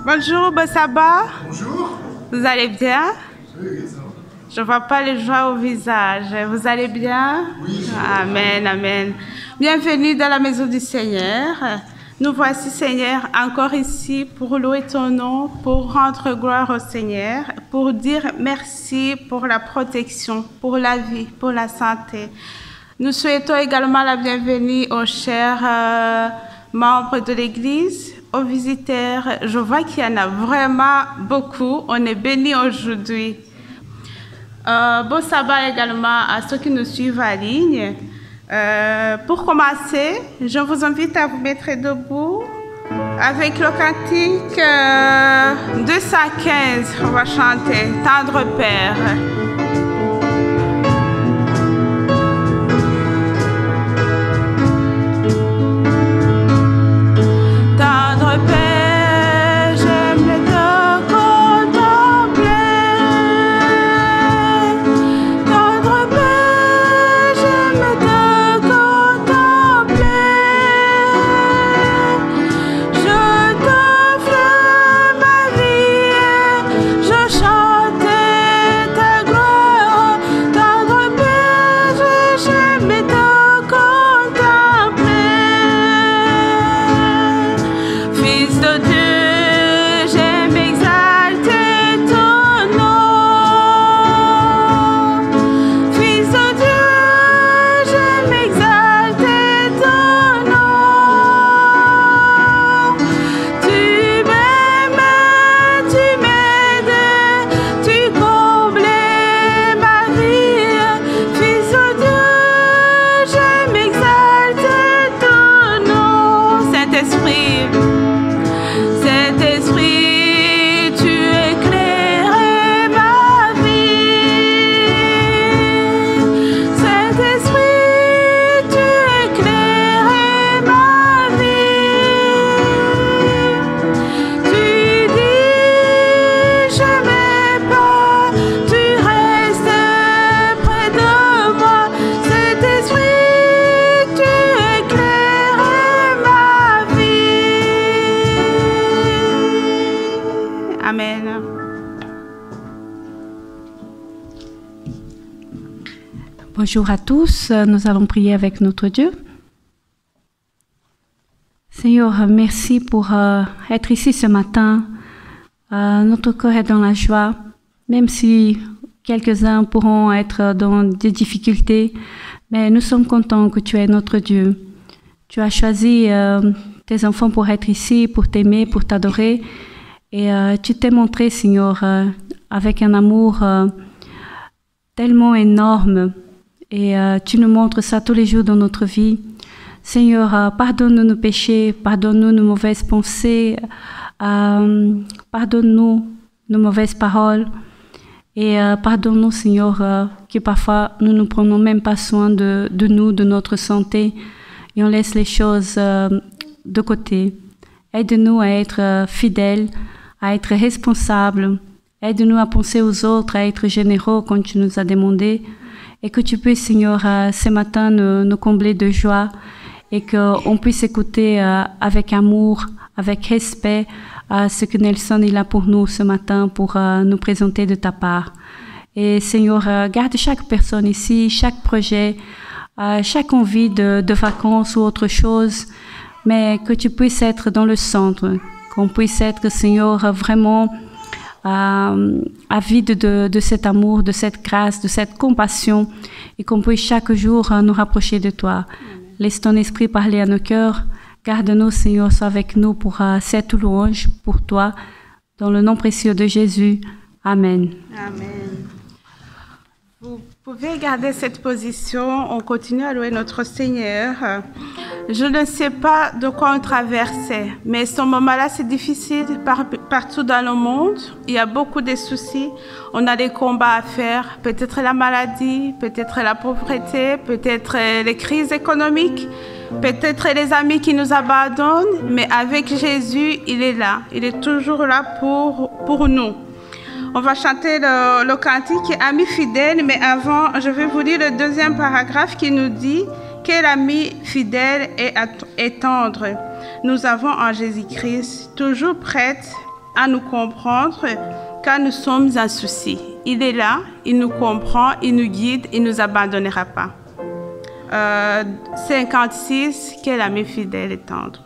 Bonjour, Bossaba. Bonjour. Vous allez bien? Oui, ça va. Je ne vois pas les joies au visage. Vous allez bien? Oui. Amen, amen. Bienvenue dans la maison du Seigneur. Nous voici, Seigneur, encore ici pour louer ton nom, pour rendre gloire au Seigneur, pour dire merci pour la protection, pour la vie, pour la santé. Nous souhaitons également la bienvenue aux chers membres de l'Église, aux visiteurs. Je vois qu'il y en a vraiment beaucoup. On est bénis aujourd'hui. Bon sabbat également à ceux qui nous suivent en ligne. Pour commencer, je vous invite à vous mettre debout avec le cantique 215. On va chanter « Tendre Père ». Bonjour à tous, nous allons prier avec notre Dieu. Seigneur, merci pour être ici ce matin. Notre cœur est dans la joie, même si quelques-uns pourront être dans des difficultés, mais nous sommes contents que tu es notre Dieu. Tu as choisi tes enfants pour être ici, pour t'aimer, pour t'adorer, et tu t'es montré, Seigneur, avec un amour tellement énorme. Et tu nous montres ça tous les jours dans notre vie. Seigneur, pardonne-nous nos péchés, pardonne-nous nos mauvaises pensées, pardonne-nous nos mauvaises paroles. Et pardonne-nous, Seigneur, que parfois nous ne prenons même pas soin de nous, de notre santé, et on laisse les choses de côté. Aide-nous à être fidèles, à être responsables. Aide-nous à penser aux autres, à être généreux comme tu nous as demandé. Et que tu puisses, Seigneur, ce matin nous combler de joie et qu'on puisse écouter avec amour, avec respect ce que Nelson il a pour nous ce matin pour nous présenter de ta part. Et Seigneur, garde chaque personne ici, chaque projet, chaque envie de vacances ou autre chose, mais que tu puisses être dans le centre, qu'on puisse être, Seigneur, vraiment avide de cet amour, de cette grâce, de cette compassion, et qu'on puisse chaque jour nous rapprocher de toi. Laisse ton esprit parler à nos cœurs. Garde-nous, Seigneur, sois avec nous pour cette louange pour toi. Dans le nom précieux de Jésus. Amen. Amen. Vous pouvez garder cette position, on continue à louer notre Seigneur. Je ne sais pas de quoi on traversait, mais ce moment-là, c'est difficile partout dans le monde. Il y a beaucoup de soucis, on a des combats à faire, peut-être la maladie, peut-être la pauvreté, peut-être les crises économiques, peut-être les amis qui nous abandonnent, mais avec Jésus, il est là, il est toujours là pour nous. On va chanter le cantique « Ami fidèle », mais avant, je vais vous lire le deuxième paragraphe qui nous dit « Quel ami fidèle et tendre nous avons en Jésus-Christ, toujours prêt à nous comprendre quand nous sommes en souci. Il est là, il nous comprend, il nous guide, il ne nous abandonnera pas. » 56 « Quel ami fidèle et tendre ».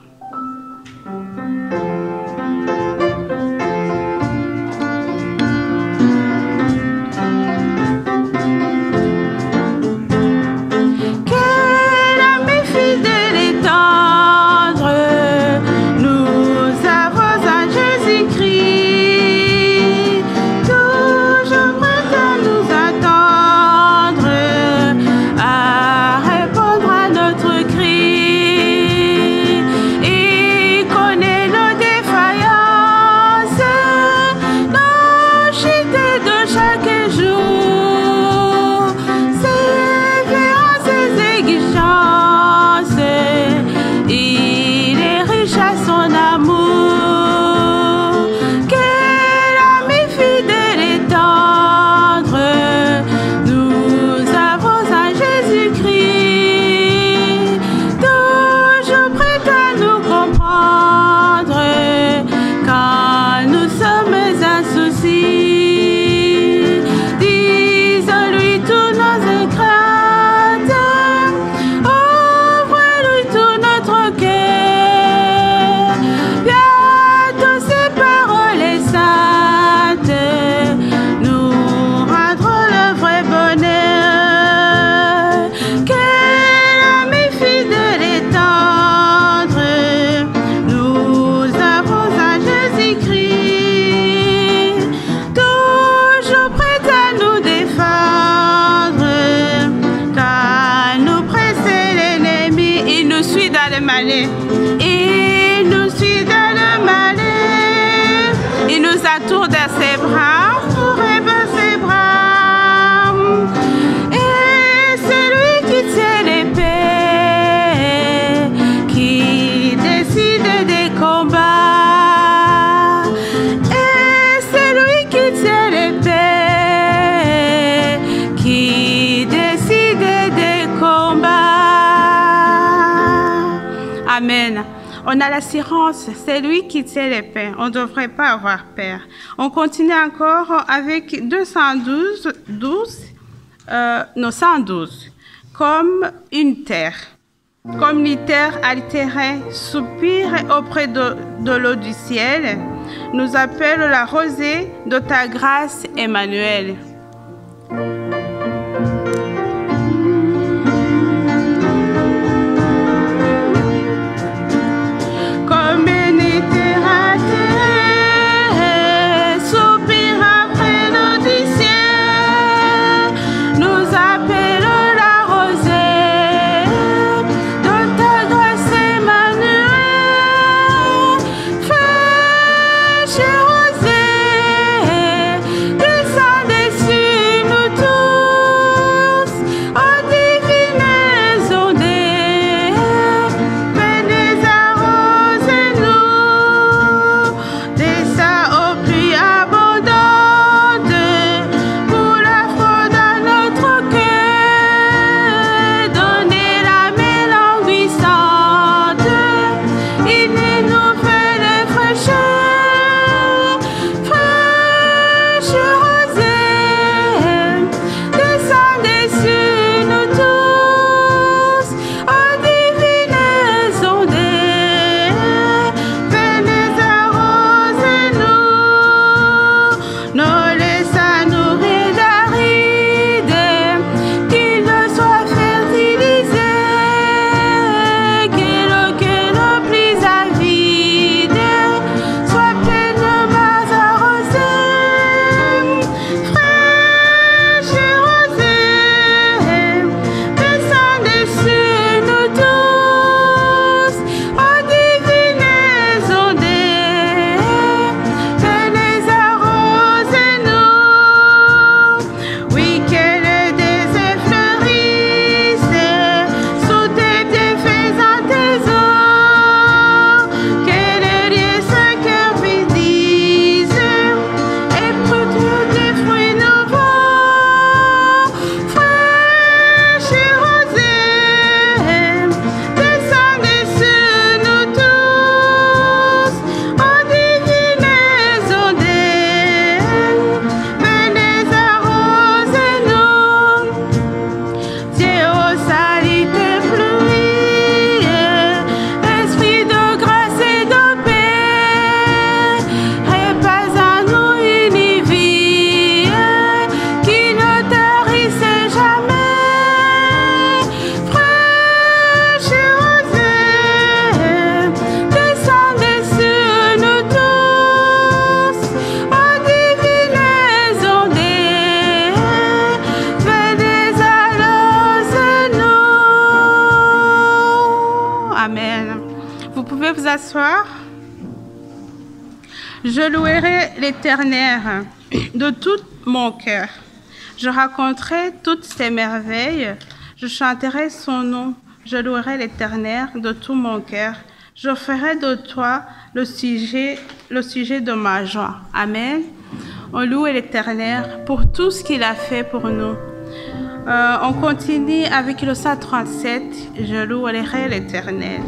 On a l'assurance, c'est lui qui tient les paix. On ne devrait pas avoir peur. On continue encore avec 112. Comme une terre. Comme une terre altérée, soupire auprès de l'eau du ciel, nous appelle la rosée de ta grâce, Emmanuel. Descends des cieux. pouvez vous asseoir. Je louerai l'Éternel de tout mon cœur. Je raconterai toutes ses merveilles. Je chanterai son nom. Je louerai l'Éternel de tout mon cœur. Je ferai de toi le sujet de ma joie. Amen. On loue l'Éternel pour tout ce qu'il a fait pour nous. On continue avec le 137. Je louerai l'Éternel.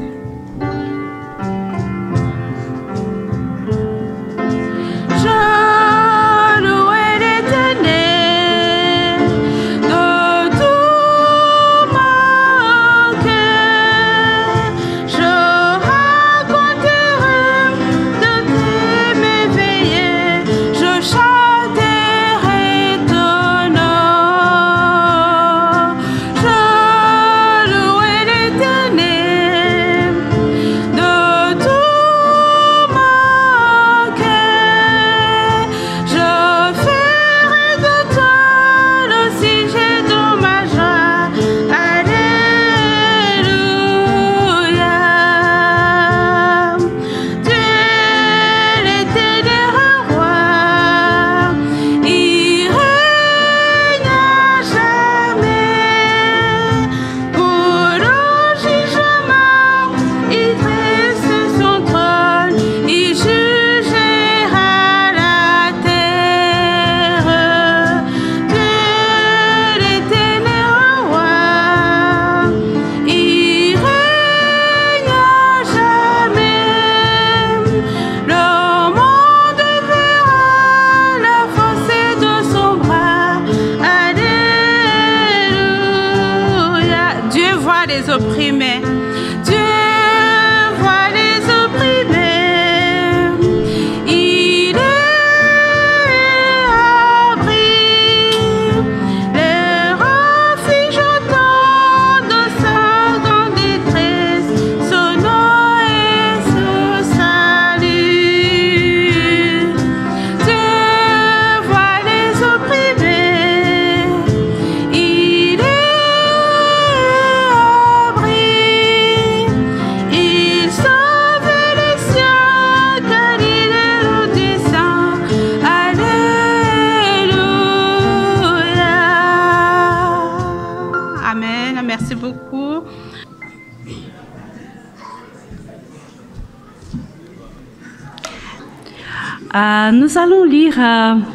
Nous allons lire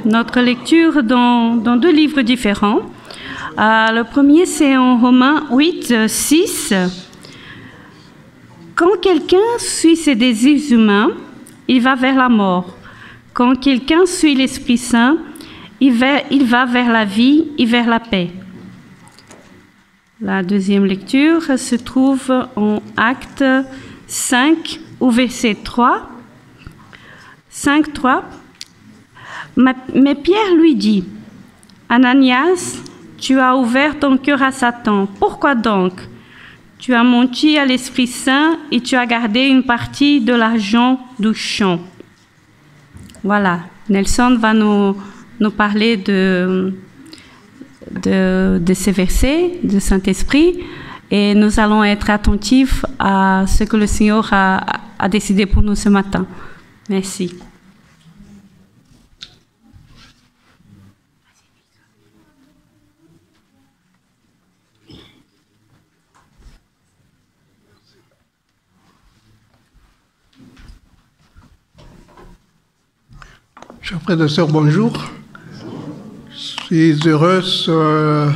notre lecture dans deux livres différents. Le premier, c'est en Romains 8, 6. Quand quelqu'un suit ses désirs humains, il va vers la mort. Quand quelqu'un suit l'Esprit Saint, il va vers la vie et vers la paix. La deuxième lecture se trouve en Actes 5, au verset 3. 5, 3. Mais Pierre lui dit, « Ananias, tu as ouvert ton cœur à Satan. Pourquoi donc? Tu as menti à l'Esprit Saint et tu as gardé une partie de l'argent du champ. » Voilà, Nelson va nous parler de ces versets du Saint-Esprit et nous allons être attentifs à ce que le Seigneur a décidé pour nous ce matin. Merci. Chers frères et sœurs, bonjour. Je suis heureux ce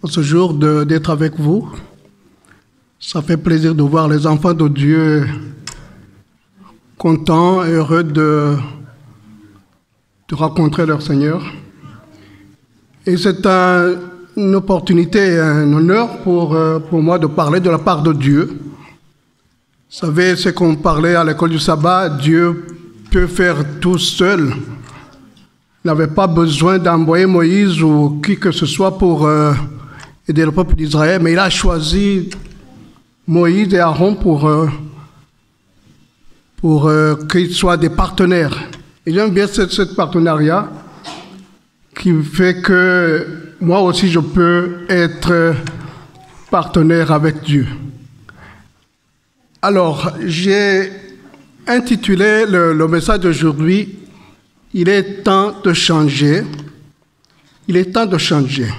jour d'être avec vous. Ça fait plaisir de voir les enfants de Dieu contents et heureux de rencontrer leur Seigneur. Et c'est une opportunité, un honneur pour moi de parler de la part de Dieu. Vous savez, ce qu'on parlait à l'école du sabbat, Dieu peut faire tout seul. Il n'avait pas besoin d'envoyer Moïse ou qui que ce soit pour aider le peuple d'Israël, mais il a choisi Moïse et Aaron pour qu'ils soient des partenaires. Et j'aime bien ce partenariat qui fait que moi aussi je peux être partenaire avec Dieu. Alors, j'ai intitulé le message d'aujourd'hui « Il est temps de changer ». Il est temps de changer.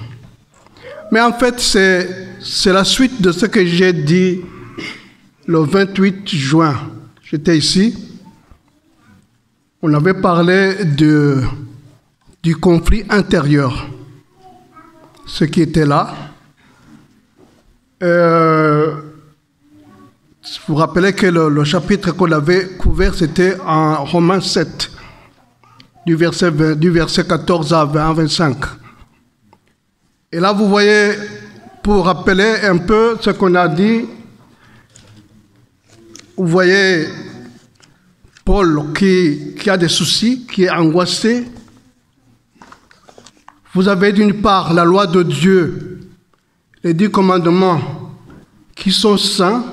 Mais en fait, c'est la suite de ce que j'ai dit le 28 juin. J'étais ici. On avait parlé du conflit intérieur. Ce qui était là. Vous vous rappelez que le chapitre qu'on avait couvert, c'était en Romains 7, du verset 14 à 25. Et là, vous voyez, pour rappeler un peu ce qu'on a dit, vous voyez Paul qui a des soucis, qui est angoissé. Vous avez d'une part la loi de Dieu, les 10 commandements qui sont saints,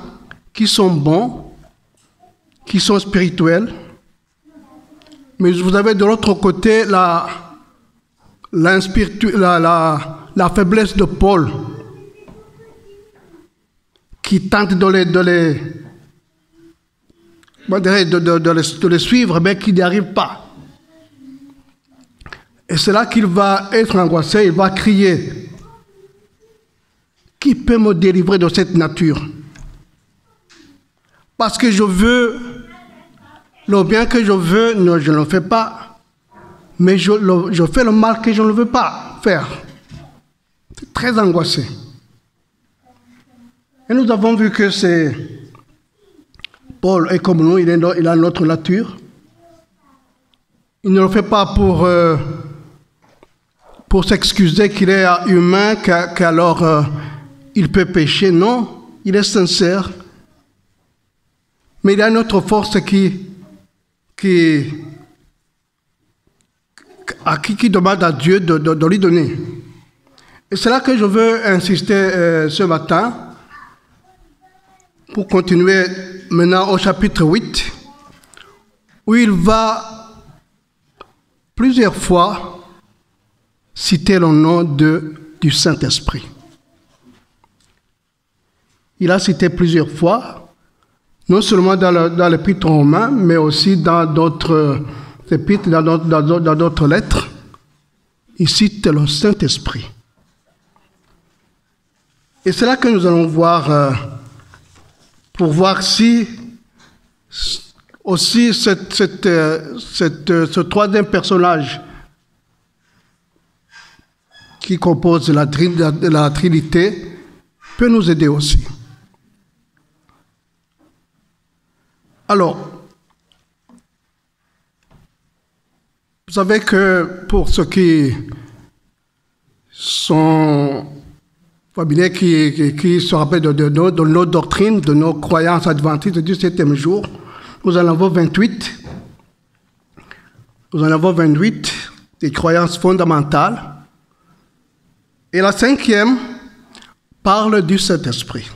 qui sont bons, qui sont spirituels. Mais vous avez de l'autre côté la faiblesse de Paul qui tente de les suivre, mais qui n'y arrive pas. Et c'est là qu'il va être angoissé, il va crier. Qui peut me délivrer de cette nature? Parce que je veux, le bien que je veux, non, je ne le fais pas, mais je fais le mal que je ne veux pas faire. C'est très angoissé. Et nous avons vu que Paul est comme nous, il a notre nature. Il ne le fait pas pour s'excuser qu'il est humain, qu'alors il peut pécher. Non, il est sincère. Mais il y a une autre force qui demande à Dieu de lui donner. Et c'est là que je veux insister ce matin, pour continuer maintenant au chapitre 8, où il va plusieurs fois citer le nom du Saint-Esprit. Il a cité plusieurs fois, non seulement dans l'épître aux Romains, mais aussi dans d'autres épîtres, dans d'autres lettres. Il cite le Saint-Esprit. Et c'est là que nous allons voir, pour voir si aussi ce troisième personnage qui compose la Trinité peut nous aider aussi. Alors, vous savez que pour ceux qui sont familiers, qui se rappellent de nos doctrines, de nos croyances adventistes du 7e jour, nous en avons 28. Nous en avons 28 des croyances fondamentales. Et la 5e parle du Saint-Esprit.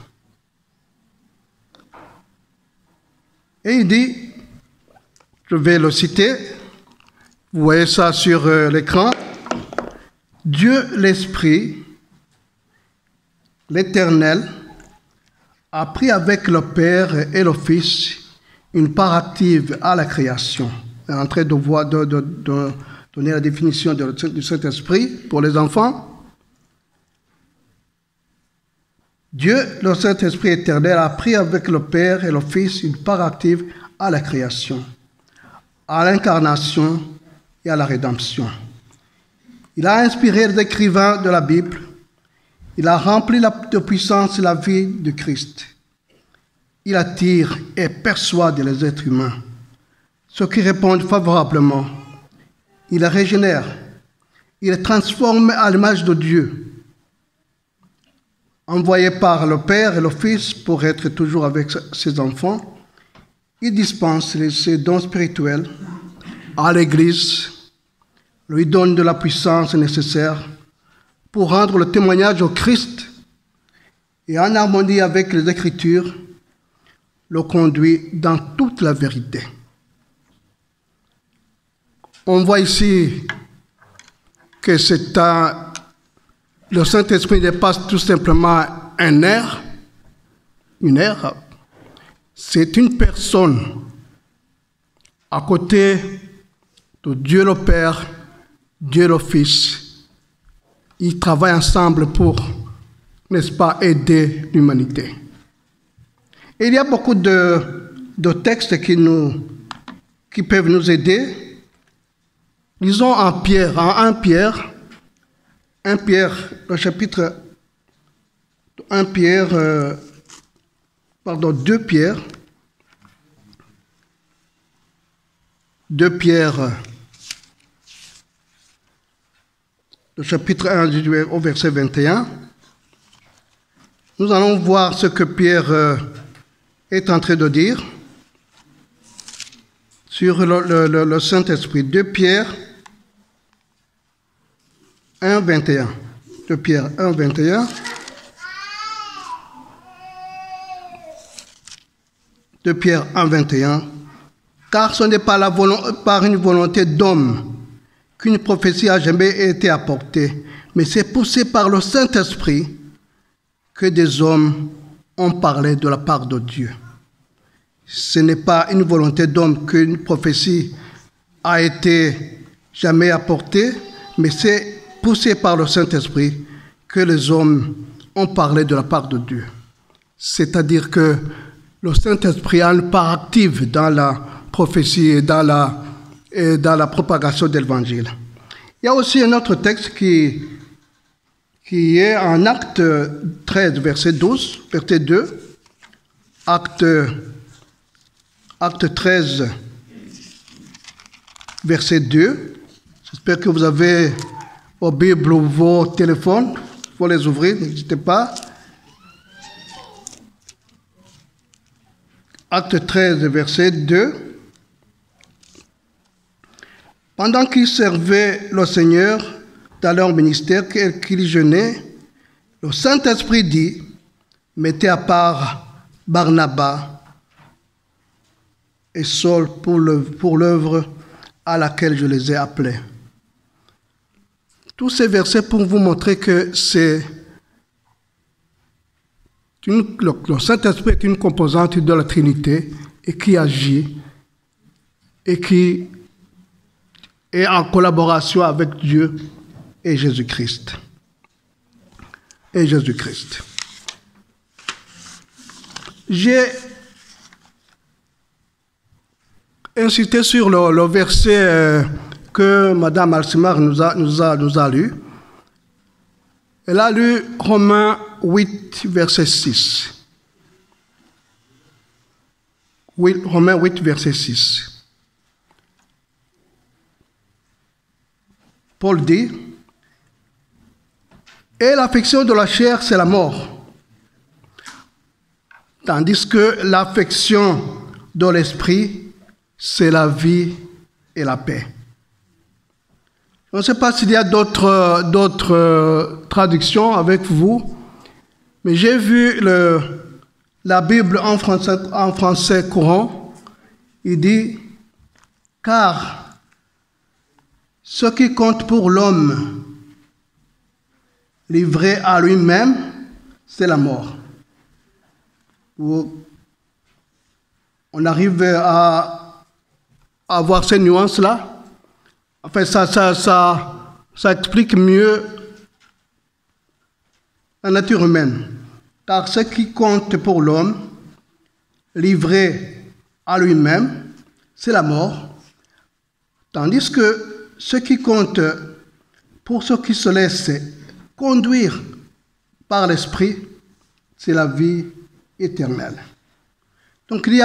Et il dit, je vais le citer, vous voyez ça sur l'écran, Dieu l'Esprit, l'Éternel, a pris avec le Père et le Fils une part active à la création. Il est en train de donner la définition du Saint-Esprit pour les enfants. Dieu, le Saint-Esprit éternel, a pris avec le Père et le Fils une part active à la création, à l'incarnation et à la rédemption. Il a inspiré les écrivains de la Bible. Il a rempli de puissance la vie du Christ. Il attire et persuade les êtres humains, ceux qui répondent favorablement. Il les régénère. Il les transforme à l'image de Dieu. Envoyé par le Père et le Fils pour être toujours avec ses enfants, il dispense ses dons spirituels à l'Église, lui donne de la puissance nécessaire pour rendre le témoignage au Christ et en harmonie avec les Écritures, le conduit dans toute la vérité. On voit ici que le Saint-Esprit n'est pas tout simplement un air, une air. c'est une personne à côté de Dieu le Père, Dieu le Fils. Ils travaillent ensemble pour, n'est-ce pas, aider l'humanité. Et il y a beaucoup de textes qui peuvent nous aider. Lisons en Pierre, en 1 Pierre, le chapitre 2 Pierre, le chapitre 1 au verset 21. Nous allons voir ce que Pierre est en train de dire sur le Saint-Esprit. 2 Pierre 1, 21. 2 Pierre 1, 21. 2 Pierre 1, 21. Car ce n'est pas par une volonté d'homme qu'une prophétie a jamais été apportée, mais c'est poussé par le Saint-Esprit que des hommes ont parlé de la part de Dieu. Ce n'est pas une volonté d'homme qu'une prophétie a été jamais apportée, mais c'est poussé par le Saint-Esprit que les hommes ont parlé de la part de Dieu. C'est-à-dire que le Saint-Esprit a une part active dans la prophétie et dans la propagation de l'Évangile. Il y a aussi un autre texte qui est en Acte 13, verset 12, verset 2. Acte 13, verset 2. J'espère que vous avez vos Bibles ou vos téléphones. Il faut les ouvrir, n'hésitez pas. Acte 13, verset 2. Pendant qu'ils servaient le Seigneur dans leur ministère, qu'ils jeûnaient, le Saint-Esprit dit, mettez à part Barnabas et Saul pour l'œuvre à laquelle je les ai appelés. Tous ces versets pour vous montrer que le Saint-Esprit est une composante de la Trinité et qui agit et qui est en collaboration avec Dieu et Jésus-Christ. J'ai insisté sur le verset que Mme Alcimar nous a lu. Elle a lu Romains 8, verset 6. Romains 8, verset 6. Paul dit, « Et l'affection de la chair, c'est la mort, tandis que l'affection de l'esprit, c'est la vie et la paix. » Je ne sais pas s'il y a d'autres traductions avec vous, mais j'ai vu la Bible en français courant. Il dit, « Car ce qui compte pour l'homme, livré à lui-même, c'est la mort. » On arrive à avoir ces nuances-là. Enfin, ça explique mieux la nature humaine. Car ce qui compte pour l'homme, livré à lui-même, c'est la mort. Tandis que ce qui compte pour ceux qui se laissent conduire par l'Esprit, c'est la vie éternelle. Donc il y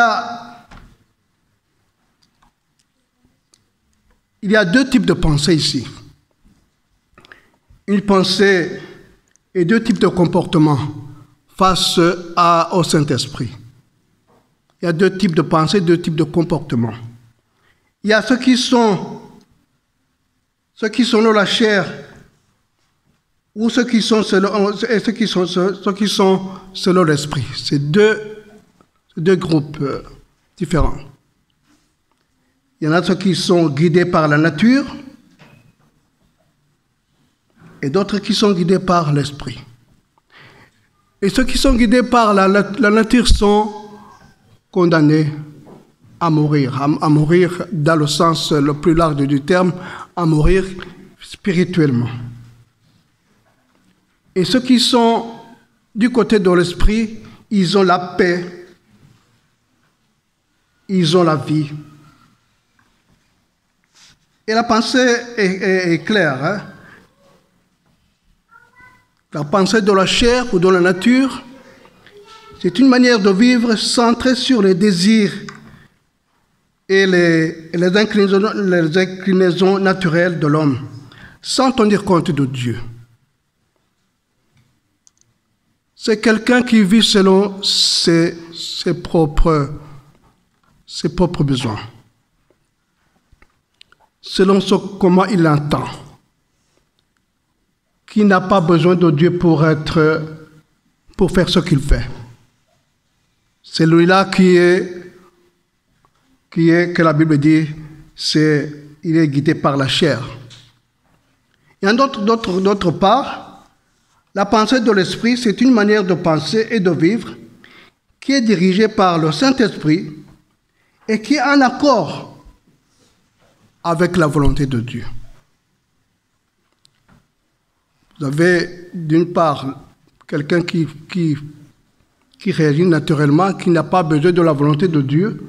a deux types de pensées ici. Une pensée et deux types de comportements face au Saint-Esprit. Il y a deux types de pensées, deux types de comportements. Il y a ceux qui sont dans la chair ou ceux qui sont selon l'Esprit. C'est deux groupes différents. Il y en a ceux qui sont guidés par la nature et d'autres qui sont guidés par l'Esprit. Et ceux qui sont guidés par la nature sont condamnés à mourir dans le sens le plus large du terme, à mourir spirituellement. Et ceux qui sont du côté de l'esprit, ils ont la paix, ils ont la vie. Et la pensée est claire. Hein? La pensée de la chair ou de la nature, c'est une manière de vivre centrée sur les désirs et les inclinaisons naturelles de l'homme, sans tenir compte de Dieu. C'est quelqu'un qui vit selon ses propres besoins, selon comment il l'entend, qui n'a pas besoin de Dieu pour faire ce qu'il fait. Celui-là qui est, que la Bible dit, il est guidé par la chair. Et d'autre part, la pensée de l'esprit, c'est une manière de penser et de vivre qui est dirigée par le Saint-Esprit et qui est en accord avec la volonté de Dieu. Vous avez d'une part quelqu'un qui réagit naturellement, qui n'a pas besoin de la volonté de Dieu,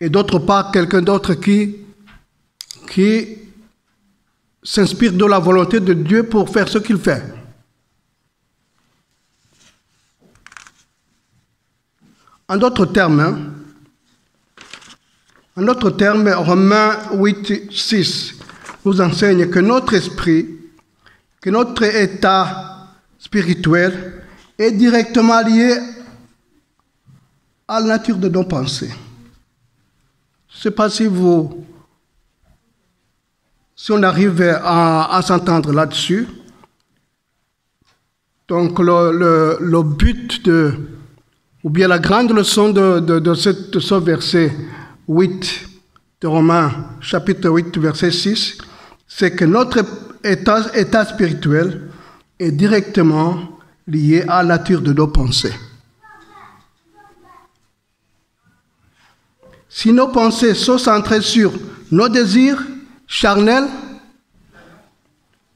et d'autre part quelqu'un d'autre qui s'inspire de la volonté de Dieu pour faire ce qu'il fait. En d'autres termes, Romains 8, 6 nous enseigne que notre esprit, que notre état spirituel est directement lié à la nature de nos pensées. Je ne sais pas si on arrive à s'entendre là-dessus. Donc le but ou bien la grande leçon de ce verset 8 de Romains, chapitre 8, verset 6, c'est que notre état spirituel est directement lié à la nature de nos pensées. Si nos pensées sont centrées sur nos désirs charnels,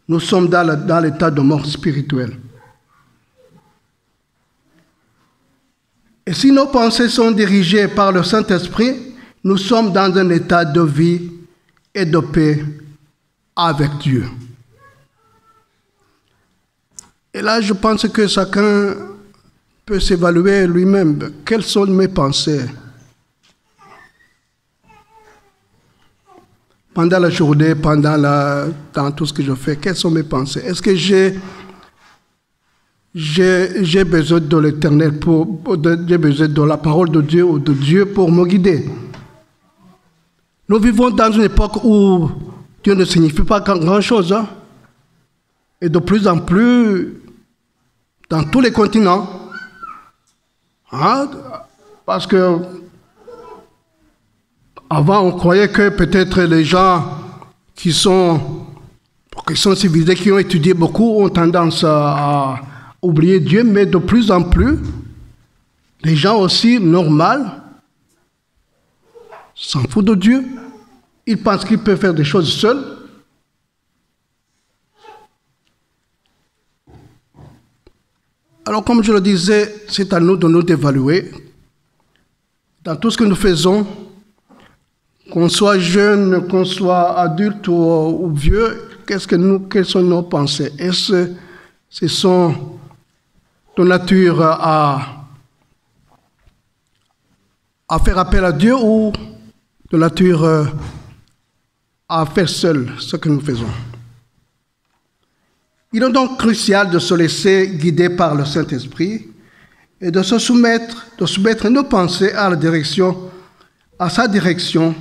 nous sommes dans l'état de mort spirituelle. Et si nos pensées sont dirigées par le Saint-Esprit, nous sommes dans un état de vie et de paix avec Dieu. Et là, je pense que chacun peut s'évaluer lui-même. Quelles sont mes pensées? Pendant la journée, dans tout ce que je fais, quelles sont mes pensées? Est-ce que j'ai besoin de l'Éternel, j'ai besoin de la parole de Dieu ou de Dieu pour me guider? Nous vivons dans une époque où Dieu ne signifie pas grand-chose. Hein? Et de plus en plus, dans tous les continents. Hein? Parce que avant, on croyait que peut-être les gens qui sont civilisés, qui ont étudié beaucoup, ont tendance à oublier Dieu, mais de plus en plus, les gens aussi normaux s'en foutent de Dieu. Ils pensent qu'ils peuvent faire des choses seuls. Alors, comme je le disais, c'est à nous de nous évaluer dans tout ce que nous faisons, qu'on soit jeune, qu'on soit adulte ou vieux, quelles sont nos pensées? Est-ce que ce sont de nature à faire appel à Dieu ou de nature à faire seul ce que nous faisons? Il est donc crucial de se laisser guider par le Saint-Esprit et de soumettre nos pensées à sa direction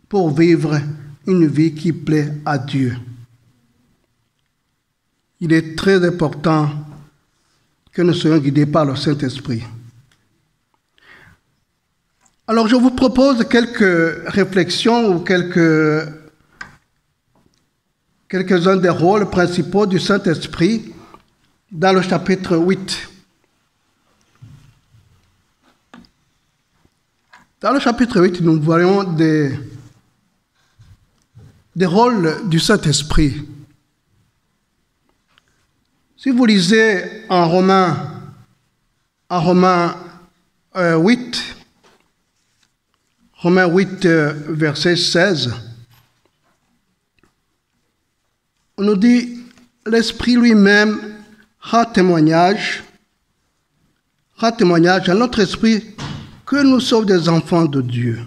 pour vivre une vie qui plaît à Dieu. Il est très important que nous soyons guidés par le Saint-Esprit. Alors, je vous propose quelques réflexions ou quelques-uns des rôles principaux du Saint-Esprit dans le chapitre 8. Dans le chapitre 8, nous voyons des rôles du Saint-Esprit. Si vous lisez en Romains 8, verset 16, on nous dit, l'Esprit lui-même rend témoignage à notre esprit que nous sommes des enfants de Dieu.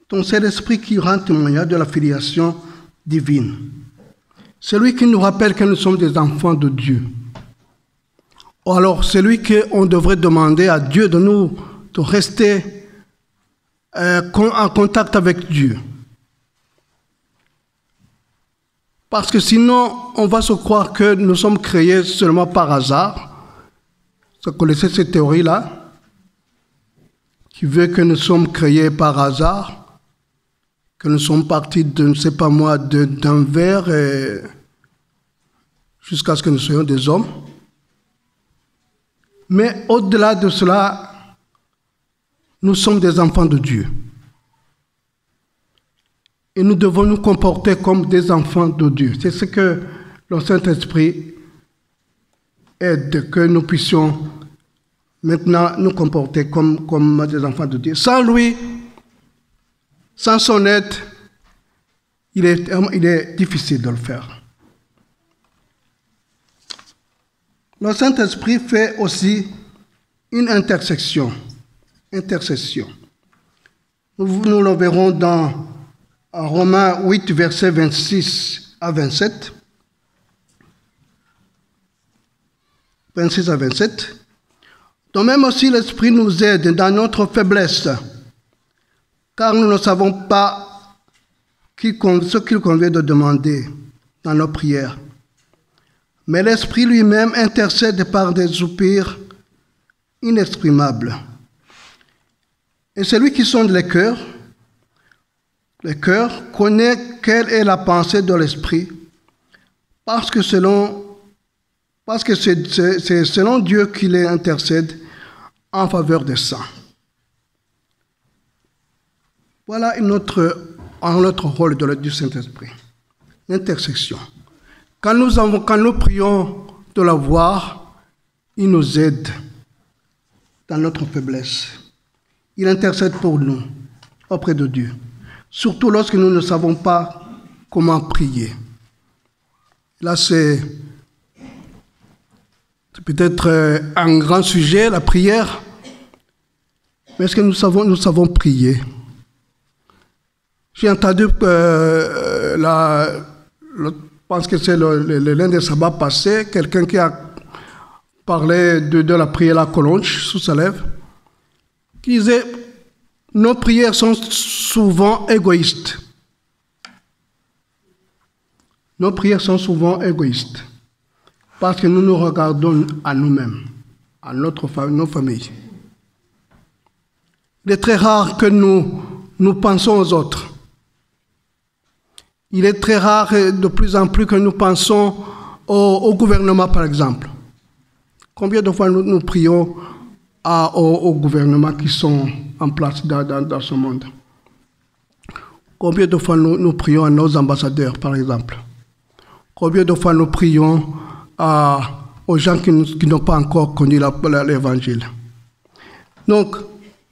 Donc c'est l'Esprit qui rend témoignage de la filiation divine. C'est lui qui nous rappelle que nous sommes des enfants de Dieu. Alors c'est lui qu'on devrait demander à Dieu de rester en contact avec Dieu. Parce que sinon, on va se croire que nous sommes créés seulement par hasard. Vous connaissez cette théorie-là, qui veut que nous sommes créés par hasard, que nous sommes partis de, je ne sais pas moi, d'un verre jusqu'à ce que nous soyons des hommes. Mais au-delà de cela, nous sommes des enfants de Dieu. Et nous devons nous comporter comme des enfants de Dieu. C'est ce que le Saint-Esprit aide, que nous puissions maintenant nous comporter comme des enfants de Dieu. Sans lui, sans son aide, il est difficile de le faire. Le Saint-Esprit fait aussi une intercession. Nous le verrons dans Romains 8, versets 26 à 27. 26 à 27. Donc même aussi l'Esprit nous aide dans notre faiblesse, car nous ne savons pas ce qu'il convient de demander dans nos prières. Mais l'Esprit lui-même intercède par des soupirs inexprimables. Et celui qui sonde les cœurs connaît quelle est la pensée de l'Esprit, parce que c'est selon Dieu qu'il intercède en faveur des saints. Voilà un autre rôle du Saint-Esprit, l'intercession. Quand nous prions de la voir, il nous aide dans notre faiblesse. Il intercède pour nous auprès de Dieu, surtout lorsque nous ne savons pas comment prier. Là, c'est peut-être un grand sujet, la prière, mais est-ce que nous savons prier? J'ai entendu je pense que c'est le lundi sabbat passé, quelqu'un qui a parlé de la prière à Collonges, sous sa lèvre, qui disait « Nos prières sont souvent égoïstes. » Nos prières sont souvent égoïstes, parce que nous nous regardons à nous-mêmes, à nos familles. Il est très rare que nous pensons aux autres. Il est très rare, de plus en plus, que nous pensons au gouvernement, par exemple. Combien de fois nous prions aux gouvernements qui sont en place dans ce monde? Combien de fois nous prions à nos ambassadeurs, par exemple? Combien de fois nous prions aux gens qui n'ont pas encore connu l'Évangile? Donc,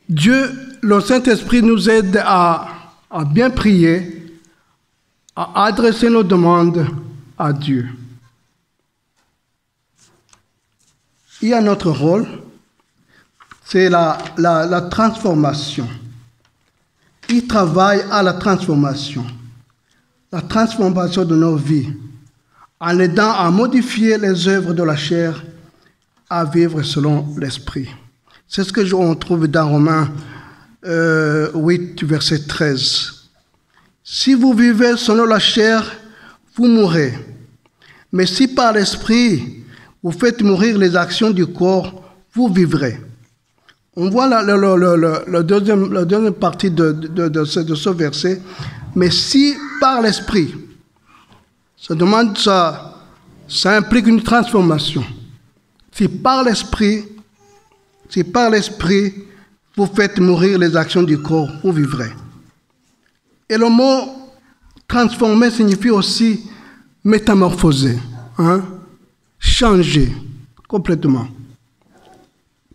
Dieu, le Saint-Esprit nous aide à bien prier, à adresser nos demandes à Dieu. Il y a notre rôle, c'est la transformation. Il travaille à la transformation de nos vies, en aidant à modifier les œuvres de la chair, à vivre selon l'Esprit. C'est ce que on trouve dans Romains 8, verset 13. Si vous vivez selon la chair, vous mourrez. Mais si par l'Esprit, vous faites mourir les actions du corps, vous vivrez. On voit la deuxième partie de ce verset. Mais si par l'Esprit, ça implique une transformation. Si par l'Esprit, si par l'Esprit vous faites mourir les actions du corps, vous vivrez. Et le mot transformer signifie aussi métamorphoser, changer complètement.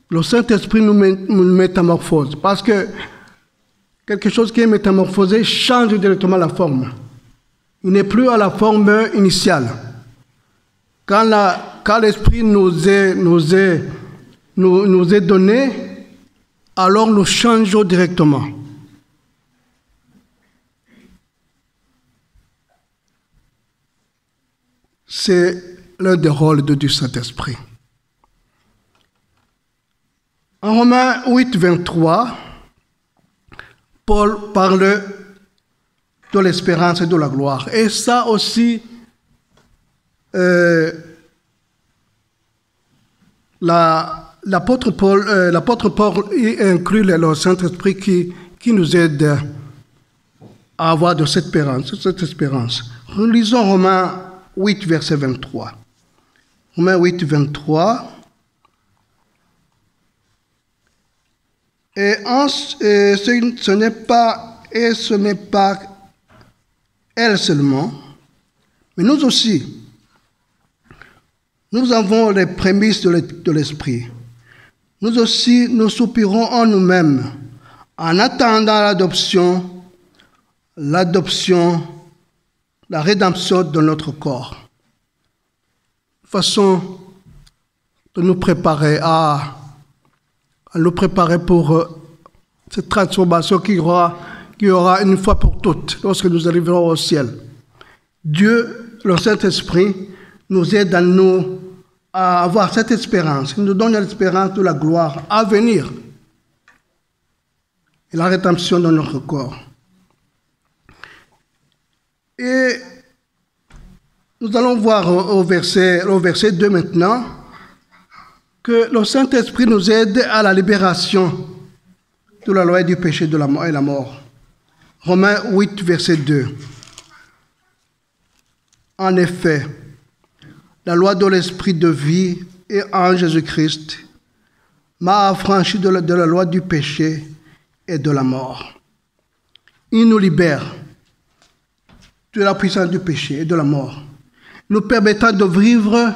Le Saint-Esprit nous métamorphose parce que quelque chose qui est métamorphosé change directement la forme. Il n'est plus à la forme initiale. Quand l'Esprit nous est donné, alors nous changeons directement. C'est l'un des rôles du Saint-Esprit. En Romains 8, 23, Paul parle de l'espérance et de la gloire. Et ça aussi, l'apôtre Paul inclut le Saint-Esprit qui nous aide à avoir de cette espérance. Nous lisons Romains 8, verset 23. Romains 8, 23. Ce n'est pas elle seulement, mais nous aussi. Nous avons les prémices de l'Esprit. Nous aussi, nous soupirons en nous-mêmes en attendant l'adoption, la rédemption de notre corps. Façon de nous préparer à nous préparer pour cette transformation qui aura une fois pour toutes lorsque nous arriverons au ciel. Dieu, le Saint-Esprit, nous aide à avoir cette espérance. Il nous donne l'espérance de la gloire à venir et la rédemption de notre corps. Et nous allons voir au verset 2 maintenant que le Saint-Esprit nous aide à la libération de la loi du péché de la mort et la mort. Romains 8, verset 2. En effet, la loi de l'Esprit de vie et en Jésus-Christ m'a affranchi de la loi du péché et de la mort. Il nous libère de la puissance du péché et de la mort, nous permettant de vivre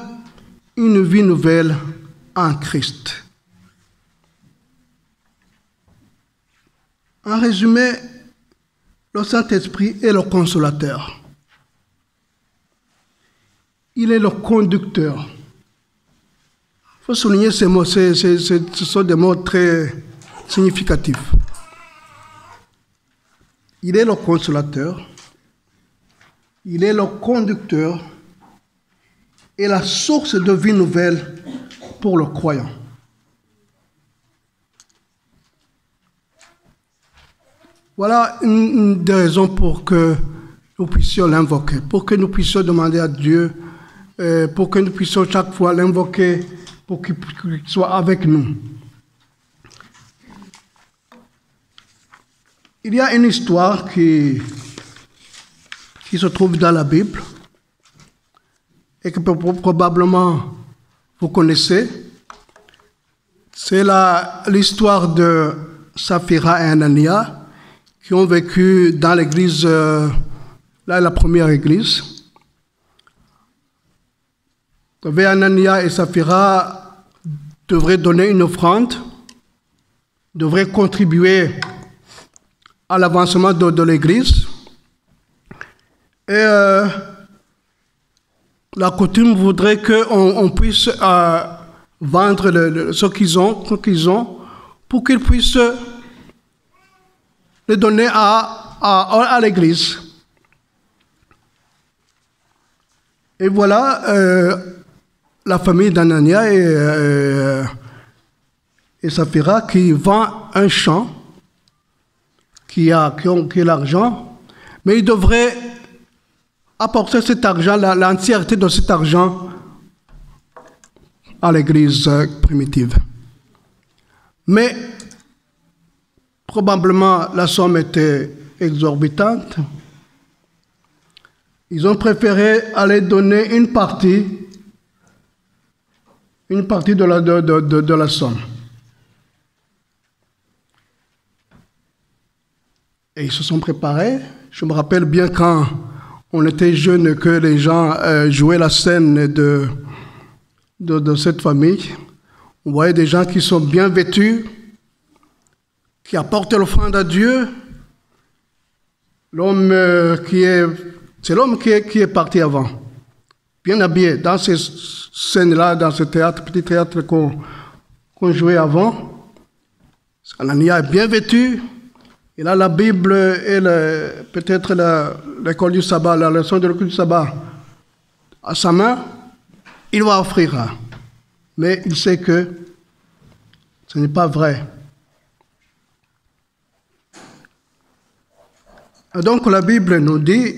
une vie nouvelle en Christ. En résumé, le Saint-Esprit est le consolateur. Il est le conducteur. Il faut souligner ces mots, ce sont des mots très significatifs. Il est le consolateur, il est le conducteur et la source de vie nouvelle pour le croyant. Voilà une des raisons pour que nous puissions l'invoquer, pour que nous puissions demander à Dieu, pour que nous puissions chaque fois l'invoquer, pour qu'il soit avec nous. Il y a une histoire qui se trouve dans la Bible et que probablement vous connaissez. C'est l'histoire de Saphira et Anania qui ont vécu dans l'église, la première église. Anania et Saphira devraient donner une offrande, devraient contribuer à l'avancement de l'église. Et la coutume voudrait qu'on puisse vendre ce qu'ils ont pour qu'ils puissent le donner à l'église. Et voilà la famille d'Anania et Saphira qui vend un champ, qui a l'argent, mais ils devraient apporter cet argent, l'entièreté de cet argent à l'église primitive. Mais probablement la somme était exorbitante. Ils ont préféré aller donner une partie de la somme. Et ils se sont préparés. Je me rappelle bien quand on était jeunes que les gens jouaient la scène de cette famille. On voyait des gens qui sont bien vêtus, qui apportent l'offrande à Dieu. C'est l'homme qui est parti avant, bien habillé, dans ces scènes-là, dans ce théâtre, petit théâtre qu'on jouait avant. Anania est bien vêtu. Il a la Bible et peut-être l'école du sabbat, la leçon de l'école du sabbat à sa main. Il va offrir. Mais il sait que ce n'est pas vrai. Et donc la Bible nous dit,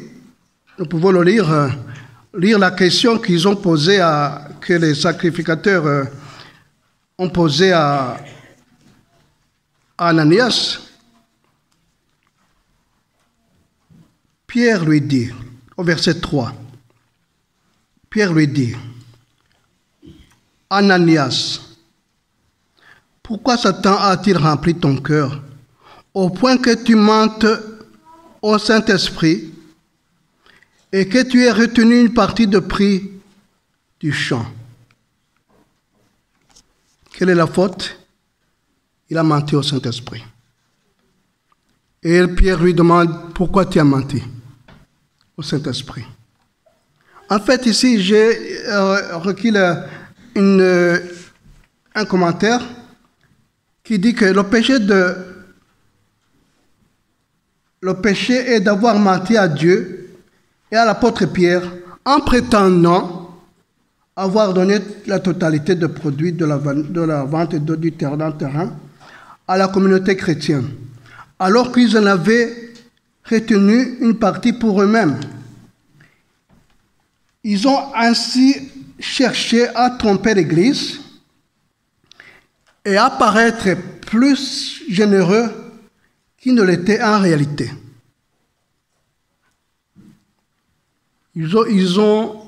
nous pouvons le lire la question qu'ils ont posée que les sacrificateurs ont posée à Ananias. Pierre lui dit, au verset 3, Pierre lui dit, Ananias, pourquoi Satan a-t-il rempli ton cœur au point que tu mentes au Saint-Esprit et que tu aies retenu une partie de prix du champ? Quelle est la faute? Il a menti au Saint-Esprit. Et Pierre lui demande, pourquoi tu as menti au Saint-Esprit? En fait, ici, j'ai requis un commentaire qui dit que le péché est d'avoir menti à Dieu et à l'apôtre Pierre en prétendant avoir donné la totalité des produits de la vente du terrain à la communauté chrétienne, alors qu'ils en avaient retenu une partie pour eux-mêmes. Ils ont ainsi cherché à tromper l'Église et à paraître plus généreux qu'ils ne l'étaient en réalité. On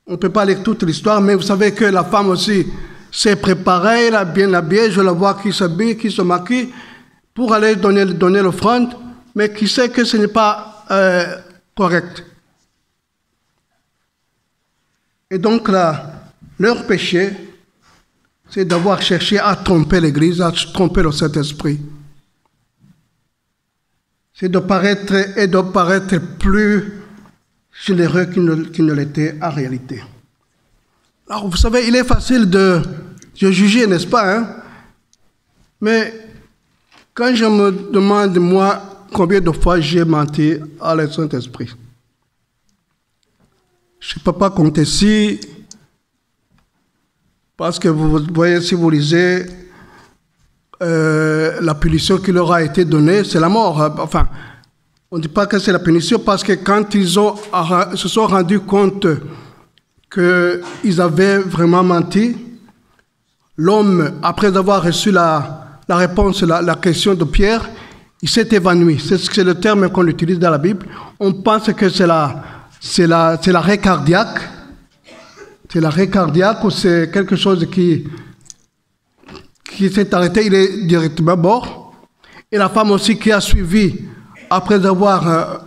ne peut pas lire toute l'histoire, mais vous savez que la femme aussi s'est préparée, elle a bien habillée, je la vois qui s'habille, qui se maquille, pour aller donner l'offrande, mais qui sait que ce n'est pas correct. Et donc leur péché, c'est d'avoir cherché à tromper l'Église, à tromper le Saint-Esprit. C'est de paraître plus généreux qu'il ne l'était en réalité. Alors, vous savez, il est facile de juger, n'est-ce pas, hein? Mais quand je me demande, moi, combien de fois j'ai menti à le Saint-Esprit, je ne peux pas compter si, parce que vous voyez, si vous lisez, la punition qui leur a été donnée, c'est la mort. Enfin, on ne dit pas que c'est la punition parce que quand ils se sont rendus compte qu'ils avaient vraiment menti, l'homme, après avoir reçu la réponse, la question de Pierre, il s'est évanoui. C'est le terme qu'on utilise dans la Bible. On pense que c'est l'arrêt cardiaque. C'est l'arrêt cardiaque ou c'est quelque chose qui s'est arrêté, il est directement mort. Et la femme aussi qui a suivi, après avoir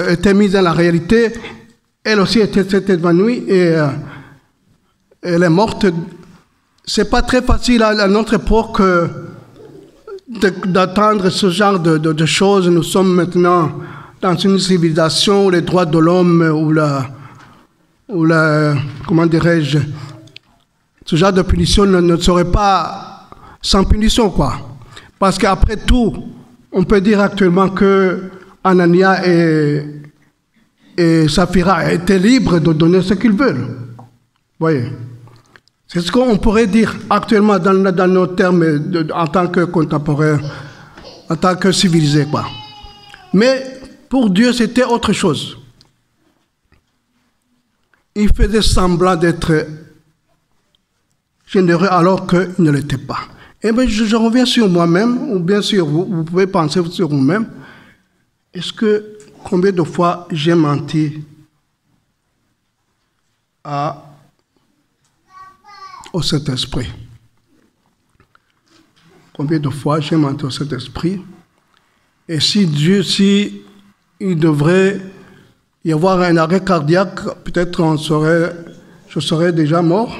été mise dans la réalité, elle aussi s'est évanouie et elle est morte. C'est pas très facile à notre époque d'attendre ce genre de choses. Nous sommes maintenant dans une civilisation où les droits de l'homme, comment dirais-je, ce genre de punition ne serait pas sans punition, quoi. Parce qu'après tout, on peut dire actuellement que Anania et Saphira étaient libres de donner ce qu'ils veulent. Voyez. C'est ce qu'on pourrait dire actuellement dans nos termes en tant que contemporains, en tant que civilisés, quoi. Mais pour Dieu, c'était autre chose. Il faisait semblant d'être généreux alors qu'il ne l'était pas. Et bien, je reviens sur moi-même, ou bien sûr, vous pouvez penser sur vous-même. Est-ce que, combien de fois j'ai menti au Saint-Esprit? Combien de fois j'ai menti au Saint-Esprit? Et si il devrait y avoir un arrêt cardiaque, peut-être je serais déjà mort.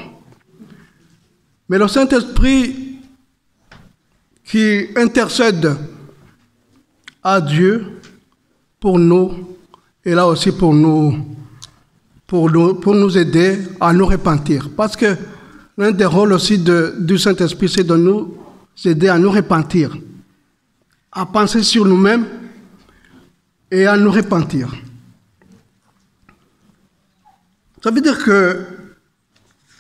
Mais le Saint-Esprit qui intercède à Dieu pour nous, est là aussi pour nous aider à nous repentir. Parce que l'un des rôles aussi du Saint-Esprit, c'est de nous aider à nous repentir, à penser sur nous-mêmes et à nous repentir. Ça veut dire que,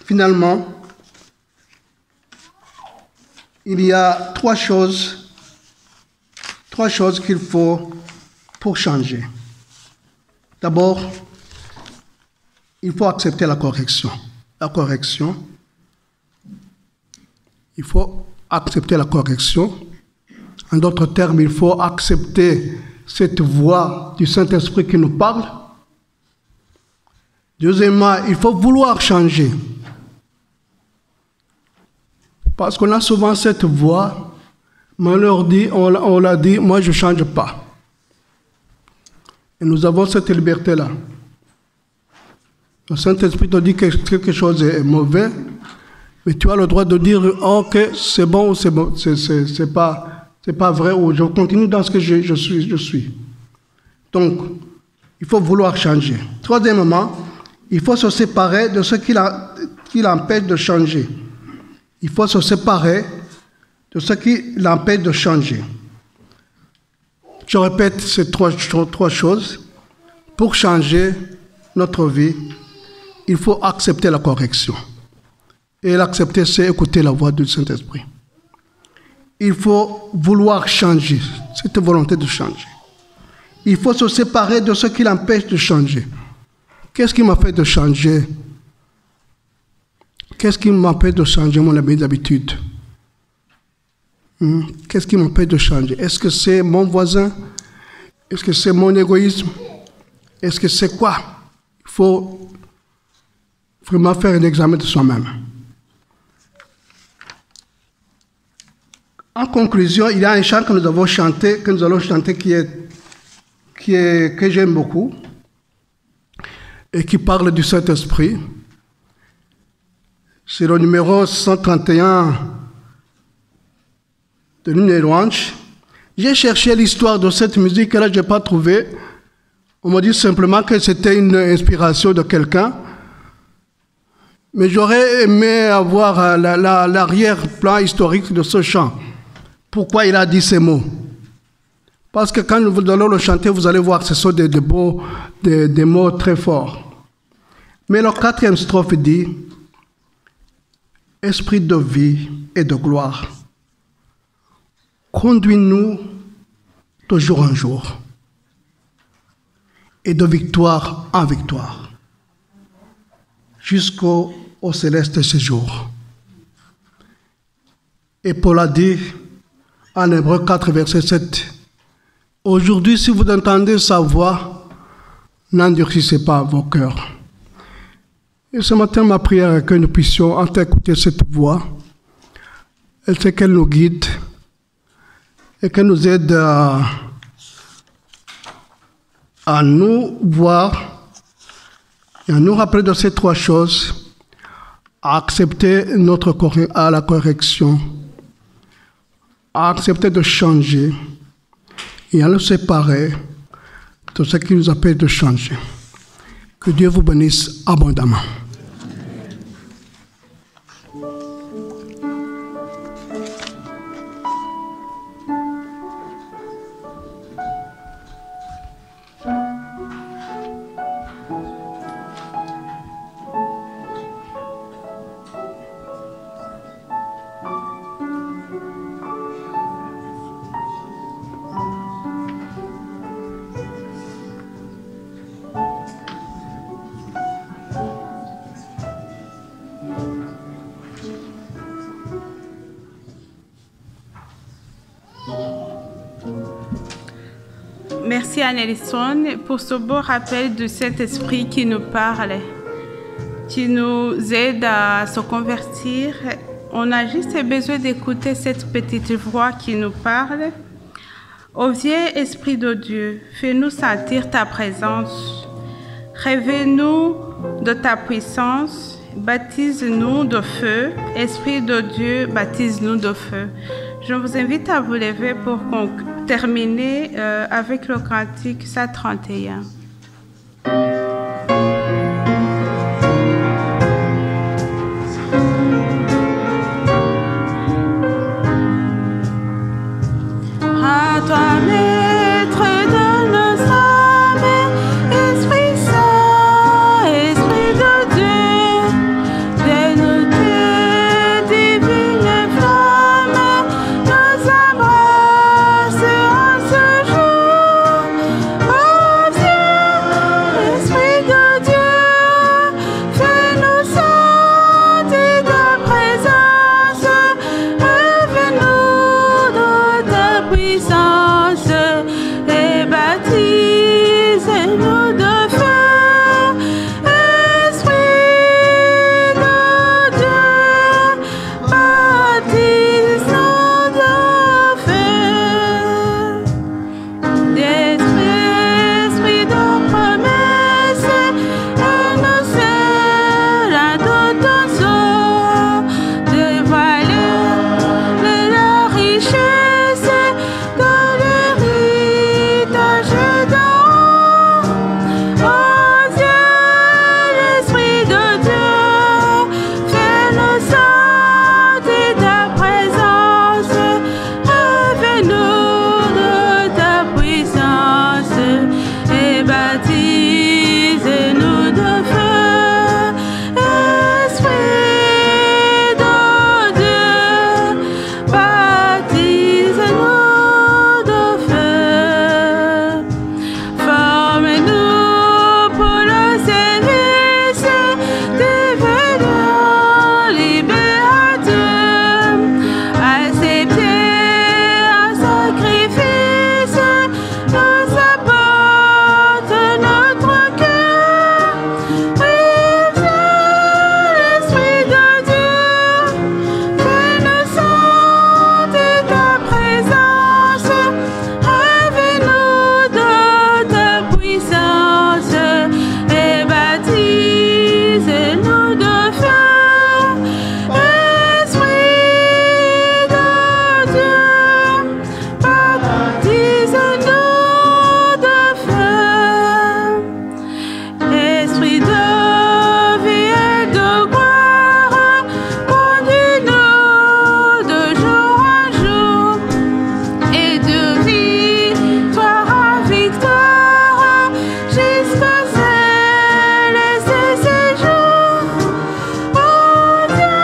finalement, il y a trois choses qu'il faut pour changer. D'abord, il faut accepter la correction. Il faut accepter la correction. En d'autres termes, il faut accepter cette voix du Saint-Esprit qui nous parle. Deuxièmement, il faut vouloir changer. Parce qu'on a souvent cette voix, mais on l'a dit, moi je ne change pas. Et nous avons cette liberté-là. Le Saint-Esprit te dit que quelque chose est mauvais, mais tu as le droit de dire, ok, c'est bon ou c'est pas vrai, ou je continue dans ce que je suis. Donc, il faut vouloir changer. Troisièmement, il faut se séparer de ce qui l'empêche de changer. Il faut se séparer de ce qui l'empêche de changer. Je répète ces trois choses. Pour changer notre vie, il faut accepter la correction. Et l'accepter, c'est écouter la voix du Saint-Esprit. Il faut vouloir changer, cette volonté de changer. Il faut se séparer de ce qui l'empêche de changer. Qu'est-ce qui m'empêche de changer? Qu'est-ce qui m'empêche de changer mon habitude? Qu'est-ce qui m'empêche de changer? Est-ce que c'est mon voisin? Est-ce que c'est mon égoïsme? Est-ce que c'est quoi? Il faut vraiment faire un examen de soi-même. En conclusion, il y a un chant que nous allons chanter que j'aime beaucoup et qui parle du Saint-Esprit. C'est le numéro 131 de l'hymne des louanges. J'ai cherché l'histoire de cette musique et là, je n'ai pas trouvé. On m'a dit simplement que c'était une inspiration de quelqu'un. Mais j'aurais aimé avoir l'arrière-plan historique de ce chant. Pourquoi il a dit ces mots? Parce que quand vous allez le chanter, vous allez voir que ce sont des mots très forts. Mais la quatrième strophe dit « Esprit de vie et de gloire, conduis-nous de jour en jour et de victoire en victoire jusqu'au céleste séjour. » Et Paul a dit en Hébreux 4, verset 7, « Aujourd'hui, si vous entendez sa voix, n'endurcissez pas vos cœurs. » Et ce matin, ma prière est que nous puissions écouter cette voix. Elle sait qu'elle nous guide et qu'elle nous aide à nous voir et à nous rappeler de ces trois choses, à accepter la correction, à accepter de changer et à nous séparer de ce qui nous appelle de changer. Que Dieu vous bénisse abondamment. Merci à Nelson pour ce beau rappel de cet esprit qui nous parle, qui nous aide à se convertir. On a juste besoin d'écouter cette petite voix qui nous parle. Ô vieux Esprit de Dieu, fais-nous sentir ta présence. Révèle-nous de ta puissance. Baptise-nous de feu. Esprit de Dieu, baptise-nous de feu. Je vous invite à vous lever pour terminer avec le cantique 131. À toi, Maître de nos âmes, Esprit Saint, Esprit de Dieu, viens-nous tes divines flammes, nous embrasse en ce jour. Oh Dieu, Esprit de Dieu, fais-nous sentir ta présence, révèle-nous de ta puissance et baptise-nous de feu. Esprit de Dieu, baptise-nous de feu. Esprit de promesse, et nous serons de ton sceau, dévoiler la richesse de l'héritage d'en haut. Oh Dieu, l'Esprit de Dieu, fais-nous sentir ta présence, révèle-nous de ta puissance et baptise-nous de feu. Esprit de Dieu, baptise-nous de feu. Forme-nous pour le service divin libérateur. Accepter un sacrifice nous apporte notre cœur. L'Esprit de Dieu, fais-nous sentir ta présence, révèle-nous de ta puissance et baptise-nous de feu. Esprit de Dieu, baptise-nous de feu. Esprit de vie et de gloire, conduis-nous de jour en jour et de victoire en victoire jusqu'au céleste séjour. Oh Dieu,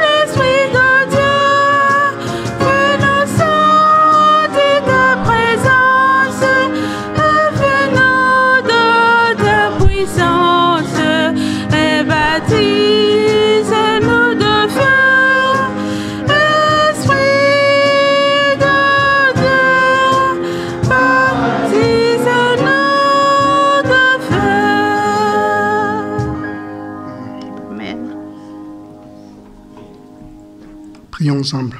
l'Esprit de Dieu, fais-nous sentir ta présence, révèle-nous de ta puissance et baptise-nous de feu. Esprit de Dieu, baptise-nous de feu. Amen. Prions ensemble.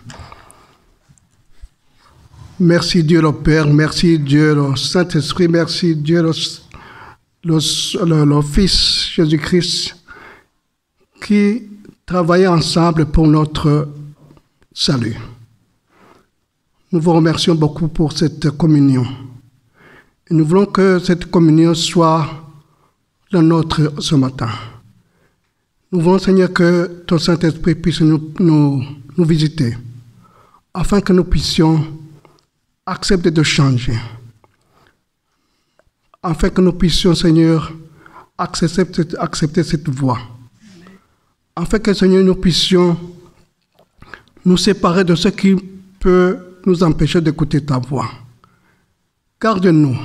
Merci Dieu le Père, merci Dieu le Saint-Esprit, merci Dieu le Fils Jésus-Christ qui travaillent ensemble pour notre salut. Nous vous remercions beaucoup pour cette communion. Et nous voulons que cette communion soit la nôtre ce matin. Nous voulons, Seigneur, que ton Saint-Esprit puisse nous visiter, afin que nous puissions accepter de changer, afin que nous puissions, Seigneur, accepter cette voie, afin que, Seigneur, nous puissions nous séparer de ce qui peut nous empêcher d'écouter ta voix. Garde-nous,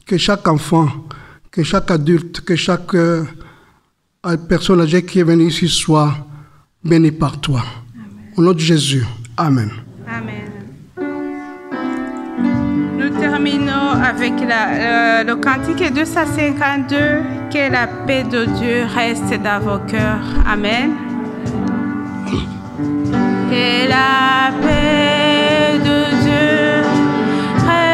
que chaque enfant, que chaque adulte, que chaque personne âgée qui est venue ici soit bénie par toi. Amen. Au nom de Jésus. Amen. Amen. Nous terminons avec le cantique 252, que la paix de Dieu reste dans vos cœurs. Amen. Que la paix de Dieu reste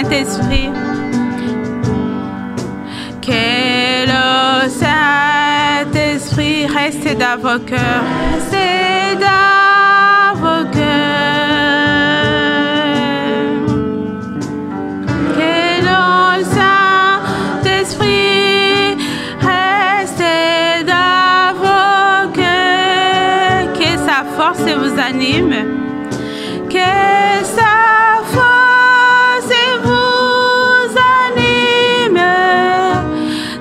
Saint-Esprit. Que le Saint-Esprit reste dans vos cœurs. Reste dans vos cœurs. Que le Saint-Esprit reste dans vos cœurs. Que sa force vous anime. Que sa force vous anime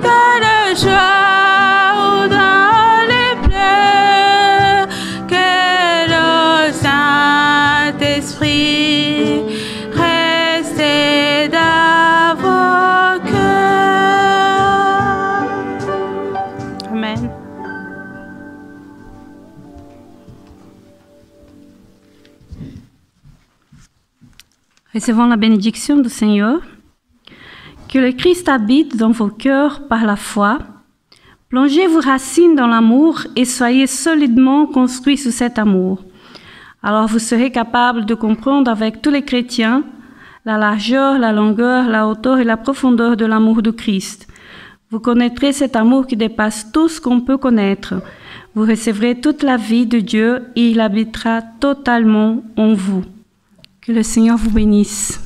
dans la joie ou dans les pleurs. Que le Saint-Esprit reste dans vos cœurs. Amen. Recevons la bénédiction du Seigneur. Que le Christ habite dans vos cœurs par la foi. Plongez vos racines dans l'amour et soyez solidement construits sous cet amour. Alors vous serez capables de comprendre avec tous les chrétiens la largeur, la longueur, la hauteur et la profondeur de l'amour de Christ. Vous connaîtrez cet amour qui dépasse tout ce qu'on peut connaître. Vous recevrez toute la vie de Dieu et il habitera totalement en vous. Que le Seigneur vous bénisse.